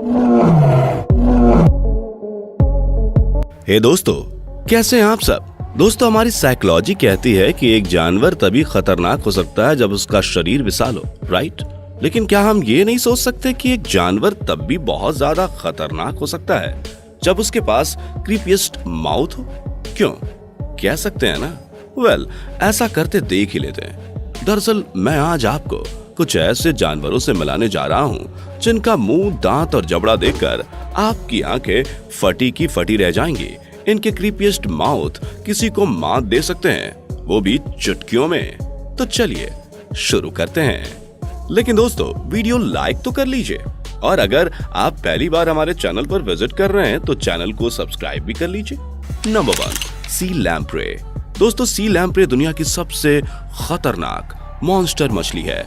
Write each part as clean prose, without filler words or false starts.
हे दोस्तों, कैसे हैं आप सब। दोस्तों, हमारी साइकोलॉजी कहती है कि एक जानवर तभी खतरनाक हो सकता है जब उसका शरीर विशाल हो, राइट। लेकिन क्या हम ये नहीं सोच सकते कि एक जानवर तब भी बहुत ज्यादा खतरनाक हो सकता है जब उसके पास क्रीपीएस्ट माउथ हो। क्यों, कह सकते हैं ना। वेल, ऐसा करते देख ही लेते हैं। दरअसल मैं आज आपको कुछ ऐसे जानवरों से मिलाने जा रहा हूँ जिनका मुंह, दांत और जबड़ा देखकर आपकी आंखें फटी की फटी रह जाएंगी। इनके क्रीपीएस्ट माउथ किसी को मात दे सकते हैं, वो भी चुटकियों में। तो चलिए शुरू करते हैं। लेकिन दोस्तों, वीडियो लाइक तो कर लीजिए, और अगर आप पहली बार हमारे चैनल पर विजिट कर रहे हैं तो चैनल को सब्सक्राइब भी कर लीजिए। नंबर 1, सी लैम्प्रे। दोस्तों, सी लैम्प्रे दुनिया की सबसे खतरनाक मॉन्स्टर मछली है।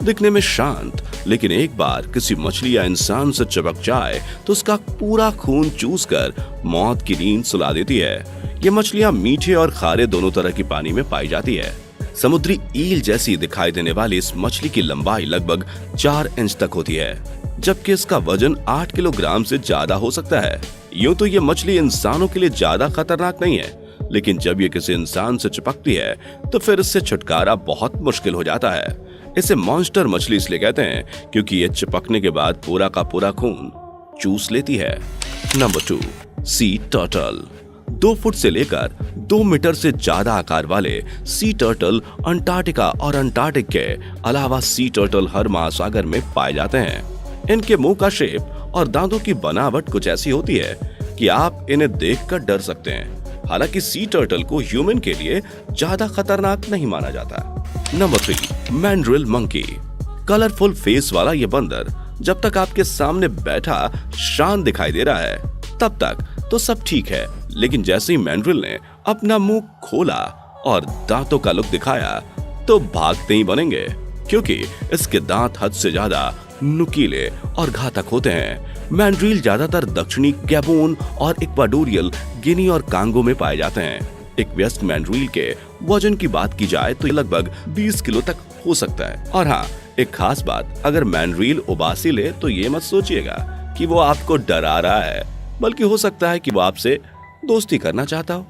दिखने में शांत, लेकिन एक बार किसी मछली या इंसान से चिपक जाए तो उसका पूरा खून चूस कर मौत की नींद सुला देती है। ये मछलियां मीठे और खारे दोनों तरह की पानी में पाई जाती है। समुद्री ईल जैसी दिखाई देने वाली इस मछली की लंबाई लगभग 4 इंच तक होती है, जबकि इसका वजन 8 किलोग्राम से ज्यादा हो सकता है। यूं तो ये मछली इंसानों के लिए ज्यादा खतरनाक नहीं है, लेकिन जब ये किसी इंसान से चिपकती है तो फिर इससे छुटकारा बहुत मुश्किल हो जाता है। इसे मॉन्स्टर मछली इसलिए कहते हैं क्योंकि ये चिपकने के बाद पूरा का पूरा खून चूस लेती है। Number 2, sea turtle. 2 फुट से लेकर 2 मीटर से ज्यादा आकार वाले सी टर्टल अंटार्कटिका और अंटार्कटिक के अलावा सी टर्टल हर महासागर में पाए जाते हैं। इनके मुंह का शेप और दांतों की बनावट कुछ ऐसी होती है कि आप इन्हें देखकर डर सकते हैं। हालांकि सी टर्टल को ह्यूमन के लिए ज्यादा खतरनाक नहीं माना जाता। Number 3, mandrill monkey. Colourful face वाला ये बंदर जब तक आपके सामने बैठा शांत दिखाई दे रहा है तब तक तो सब ठीक है, लेकिन जैसे ही मैंड्रिल ने अपना मुंह खोला और दांतों का लुक दिखाया तो भागते ही बनेंगे, क्योंकि इसके दांत हद से ज्यादा नुकीले और घातक होते हैं। मैंड्रिल ज्यादातर दक्षिणी गैबोन और इक्वाडोरियल गिनी और कांगो में पाए जाते हैं। एक व्यस्क मैंड्रिल के वजन की बात की जाए तो लगभग 20 किलो तक हो सकता है। और हाँ, एक खास बात, अगर मैंड्रिल उबासी ले तो ये मत सोचिएगा कि वो आपको डरा रहा है, बल्कि हो सकता है कि वो आपसे दोस्ती करना चाहता हो।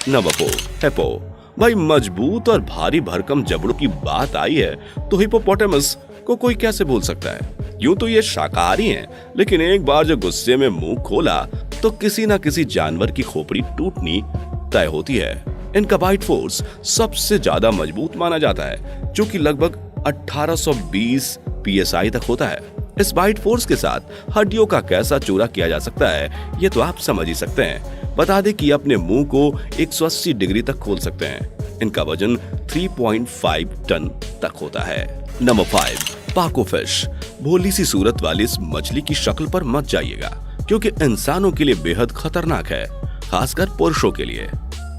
Number 4, hippo. भाई, मजबूत और भारी भरकम जबड़ों की बात आई है तो हिप्पोपोटामस को कोई कैसे भूल सकता है। यूं तो ये शाकाहारी हैं, लेकिन एक बार जो गुस्से में मुंह खोला तो किसी न किसी जानवर की खोपड़ी टूटनी तय होती है। इनका बाइट फोर्स सबसे ज्यादा मजबूत माना जाता है, जो कि लगभग 1820 psi तक होता है। इस बाइट फोर्स के साथ हड्डियों का कैसा चूरा किया जा सकता है ये तो आप समझ ही सकते हैं। बता दें कि अपने मुंह को 180 डिग्री तक खोल सकते हैं। इनका वजन 3.5 टन तक होता है। नंबर 5, पाको फिश। भोली सी सूरत वाली इस मछली की शक्ल पर मत जाइएगा, क्योंकि इंसानों के लिए बेहद खतरनाक है, खासकर पुरुषों के लिए।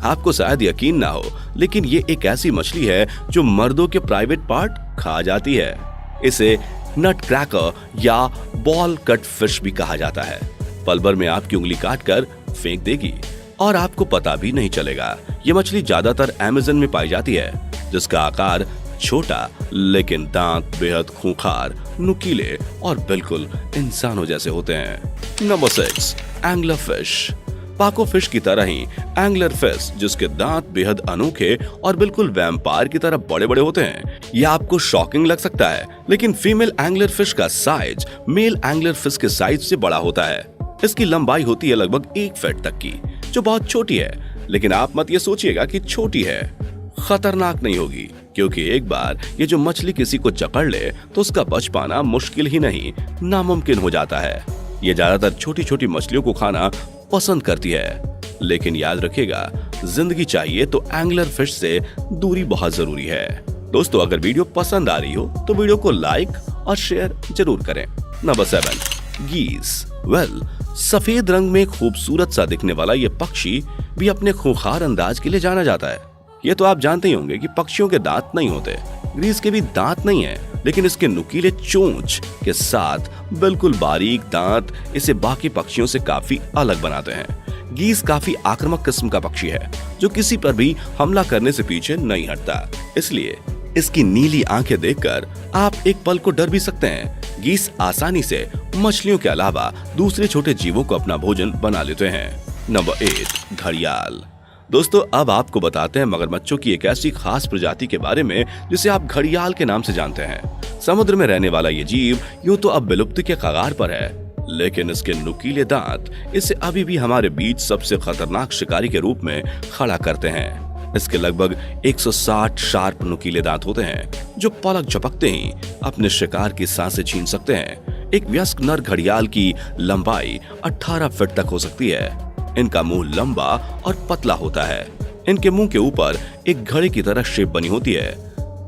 आपको शायद यकीन ना हो, लेकिन ये एक ऐसी मछली है जो मर्दों के प्राइवेट पार्ट खा जाती है। इसे नट क्रैकर या बॉल कट फिश भी कहा जाता है। पल भर में आपकी उंगली काटकर फेंक देगी और आपको पता भी नहीं चलेगा। ये मछली ज्यादातर अमेज़न में पाई जाती है, जिसका आकार छोटा, लेकिन दांत बेहद खूंखार, नुकीले और बिल्कुल इंसानों जैसे होते हैं। Number 6, angler fish. पाको फिश की तरह ही एंगलर फिश, जिसके दांत बेहद अनोखे और बिल्कुल वैम्पायर की तरह बड़े बड़े होते हैं, यह आपको शॉकिंग लग सकता है, लेकिन फीमेल एंगलर फिश का साइज मेल एंगलर फिश के साइज से बड़ा होता है। इसकी लंबाई होती है लगभग 1 फीट तक की, जो बहुत छोटी है, लेकिन आप मत ये सोचिएगा कि छोटी है। खतरनाक नहीं होगी, क्योंकि एक बार ये जो मछली किसी को जकड़ ले तो उसका बच पाना मुश्किल ही नहीं, नामुमकिन हो जाता है। ये ज्यादातर छोटी छोटी मछलियों को खाना पसंद करती है, लेकिन याद रखिएगा, जिंदगी चाहिए तो एंगलर फिश से दूरी बहुत जरूरी है। दोस्तों, अगर वीडियो पसंद आ रही हो तो वीडियो को लाइक और शेयर जरूर करें। नंबर 7, गीस। वेल, सफेद रंग में खूबसूरत सा दिखने वाला ये पक्षी भी अपने खूंखार अंदाज के लिए जाना जाता है। ये तो आप जानते ही होंगे कि पक्षियों के दांत नहीं होते, ग्रीस के भी दांत नहीं है, लेकिन इसके नुकीले चोंच के साथ बिल्कुल बारीक दांत इसे बाकी पक्षियों से काफी अलग बनाते हैं। गीस काफी आक्रामक किस्म का पक्षी है, जो किसी पर भी हमला करने से पीछे नहीं हटता। इसलिए इसकी नीली आंखें देखकर आप एक पल को डर भी सकते हैं। गीस आसानी से मछलियों के अलावा दूसरे छोटे जीवों को अपना भोजन बना लेते हैं। नंबर 8, घड़ियाल। दोस्तों अब आपको बताते हैं मगरमच्छों की एक ऐसी खास प्रजाति के बारे में जिसे आप घड़ियाल के नाम से जानते हैं। समुद्र में रहने वाला ये जीव यूं तो अब विलुप्ति के कगार पर है, लेकिन इसके नुकीले दांत इसे अभी भी हमारे बीच सबसे खतरनाक शिकारी के रूप में खड़ा करते हैं। इसके लगभग 160 शार्प नुकीले दांत होते हैं जो पलक झपकते ही अपने शिकार की सांसें छीन सकते हैं। एक वयस्क नर घड़ियाल की लंबाई 18 फीट तक हो सकती है। इनका मुंह लंबा और पतला होता है। इनके मुंह के ऊपर एक घड़े की तरह शेप बनी होती है,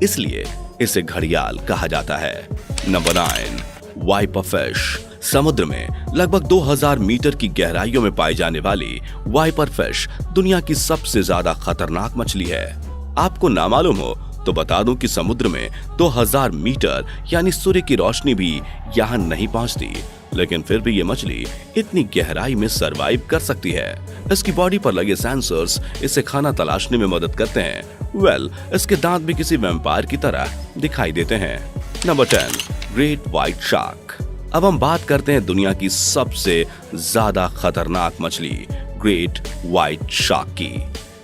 इसलिए इसे घड़ियाल कहा जाता है। Number 9, viper fish. समुद्र में लगभग 2000 मीटर की गहराइयों में पाई जाने वाली वाइपर फिश दुनिया की सबसे ज्यादा खतरनाक मछली है। आपको ना मालूम हो तो बता दूं कि समुद्र में 2000 मीटर यानी सूर्य की रोशनी भी यहाँ नहीं पहुंचती, लेकिन फिर भी ये मछली इतनी गहराई में सरवाइव कर सकती है। इसकी बॉडी पर लगे सेंसर्स इसे खाना तलाशने में मदद करते हैं। इसके दांत भी किसी वैम्पायर की तरह दिखाई देते हैं। Number 10, great white shark. अब हम बात करते हैं दुनिया की सबसे ज्यादा खतरनाक मछली ग्रेट व्हाइट शार्क की।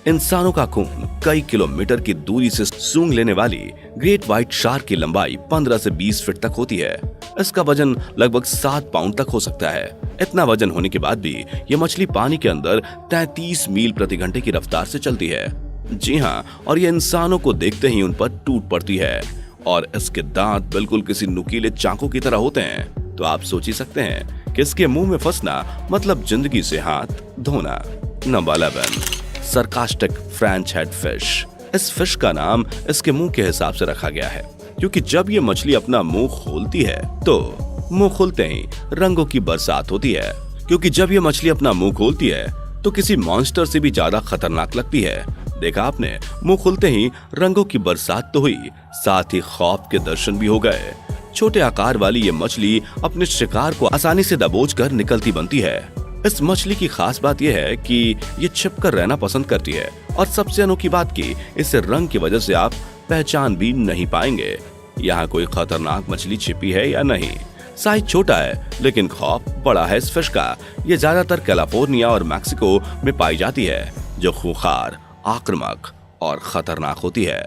इंसानों का खून कई किलोमीटर की दूरी से सूंघ लेने वाली ग्रेट व्हाइट शार्क की लंबाई 15 से 20 फीट तक होती है। इसका वजन लगभग 7 पाउंड तक हो सकता है। इतना वजन होने के बाद भी ये मछली पानी के अंदर 33 मील प्रति घंटे की रफ्तार से चलती है। जी हाँ, और ये इंसानों को देखते ही उन पर टूट पड़ती है और इसके दांत बिल्कुल किसी नुकीले चाकू की तरह होते हैं। तो आप सोच ही सकते हैं कि इसके मुंह में फंसना मतलब जिंदगी से हाथ धोना। Number 11, sarcastic French head fish. इस फिश का नाम इसके मुंह के हिसाब से रखा गया है, क्योंकि जब ये मछली अपना मुंह खोलती है तो मुंह खुलते ही रंगों की बरसात होती है। क्योंकि जब ये मछली अपना मुंह खोलती है तो किसी मॉन्स्टर से भी ज्यादा खतरनाक लगती है। देखा आपने, मुंह खुलते ही रंगों की बरसात तो हुई, साथ ही खौफ के दर्शन भी हो गए। छोटे आकार वाली ये मछली अपने शिकार को आसानी से दबोचकर निकलती बनती है। इस मछली की खास बात यह है कि ये छिपकर रहना पसंद करती है, और सबसे अनोखी बात की इस रंग की वजह से आप पहचान भी नहीं पाएंगे यहाँ कोई खतरनाक मछली छिपी है या नहीं। साइज छोटा है लेकिन खौफ बड़ा है इस फिश का। ये ज्यादातर कैलिफोर्निया और मैक्सिको में पाई जाती है, जो खूंखार, आक्रामक और खतरनाक होती है।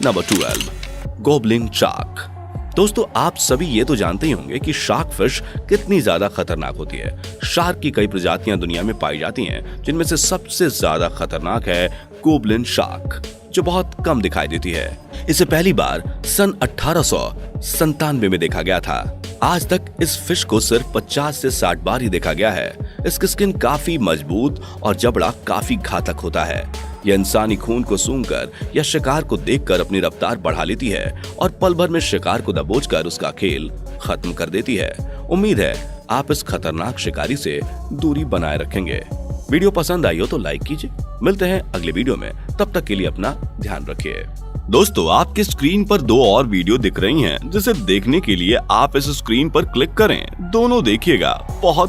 Number 12, goblin shark. दोस्तों आप सभी ये तो जानते ही होंगे कि शार्क फिश कितनी ज्यादा खतरनाक होती है। शार्क की कई प्रजातियां दुनिया में पाई जाती हैं, जिनमें से सबसे ज्यादा खतरनाक है गोब्लिन शार्क, जो बहुत कम दिखाई देती है। इसे पहली बार सन 1897 में देखा गया था। आज तक इस फिश को सिर्फ 50 से 60 बार ही देखा गया है। इसकी स्किन काफी मजबूत और जबड़ा काफी घातक होता है। यह इंसानी खून को सूंघकर या शिकार को देखकर अपनी रफ्तार बढ़ा लेती है और पल भर में शिकार को दबोचकर उसका खेल खत्म कर देती है। उम्मीद है आप इस खतरनाक शिकारी से दूरी बनाए रखेंगे। वीडियो पसंद आई हो तो लाइक कीजिए। मिलते हैं अगले वीडियो में, तब तक के लिए अपना ध्यान रखिए। दोस्तों आपके स्क्रीन पर 2 और वीडियो दिख रही हैं, जिसे देखने के लिए आप इस स्क्रीन पर क्लिक करें। दोनों देखिएगा, बहुत